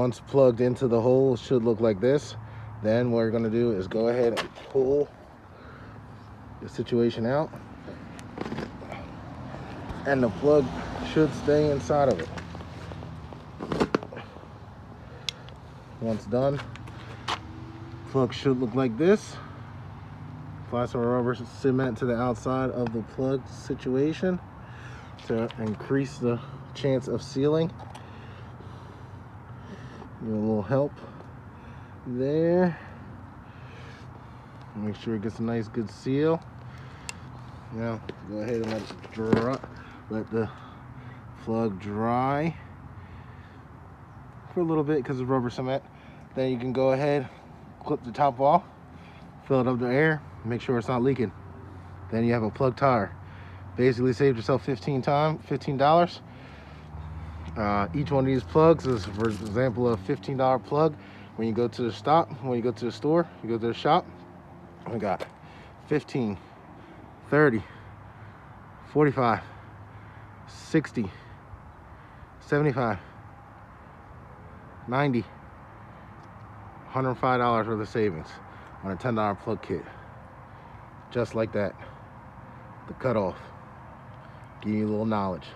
Once plugged into the hole, it should look like this. Then what we're going to do is go ahead and pull the situation out, and the plug should stay inside of it. Once done, plug should look like this. Apply some rubber cement to the outside of the plug situation to increase the chance of sealing. Give it a little help there. Make sure it gets a nice good seal. Now go ahead and let it dry, let the plug dry for a little bit because it's rubber cement. Then you can go ahead, clip the top off, fill it up with air, make sure it's not leaking. Then you have a plug tire. Basically saved yourself $15. Each one of these plugs is, for example, a $15 plug. When you go to the store, you go to the shop, we got 15, 30, 45, 60, 75, 90, $105 worth of savings on a $10 plug kit. Just like that. The cutoff. Give you a little knowledge.